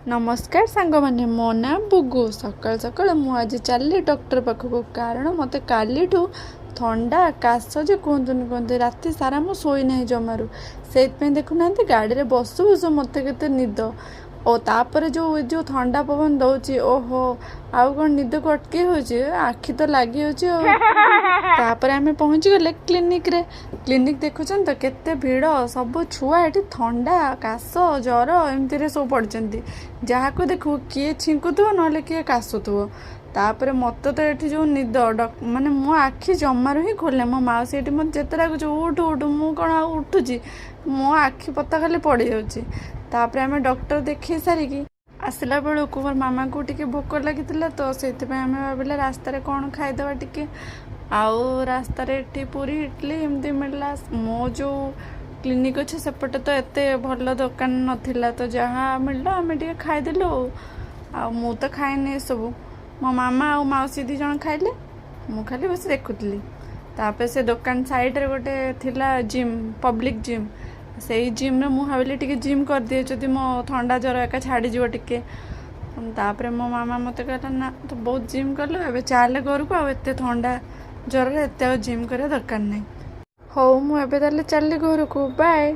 नमस्कार सांग मैंने मो ना बुगु सकाल सकाल मुझे चलि डॉक्टर पाखक कारण मत काली थंडा काश जे कहतुनि कहते राति सारा मु शोई ना जमारू से देखुना गाड़ी में बसु बसु मत के निद और तापर जो जो थंडा पवन दौची ओहो आउ कौन निद को अटके आखि तो लगी होपर आम पहुँची गले क्लिनिक देखुं तो केते भीड़ सब छुआ ये थंडा काश जर एमती सब पड़ते जहाँ को देखू किए छिंकुव ना किए काशुव तापर मत तो ये जो निद माने मो आखि जमार ही खोले मो मौसी ये मत जिते लगुच उठ उठ मु कौन उठुची मो आखि पता खाली पड़ जापर आम डॉक्टर देखे सारिकी आसला बेलू मोर मामा को टिके भोक लगी तो से आम भाविले रास्तार कौन खाईदे टिके आउ रास्तार ये पूरी इडली एमती मिलला मो जो क्लिनिक अच्छे सेपटे तो एते भल दुकान नाला तो जहाँ मिलला आम टे खाईदेलु मु तो खाएनी सब मो मामा और मौसी दी जन खाइले मु खाली बस देखुली तापर से दुकान साइड रे गोटे थिला जिम पब्लिक जिम से जिम रे मु भाविली टिके जिम कर दिए जदि मो ठंडा जर एका छाड़ी जीव टिके तापर मो मामा मत कहला ना तो बहुत जिम कलु एबे चाले घर को एते ठंडा जर एते जिम करे दरकार नहीं हौ मु एबे ताले चलली घर को बाय।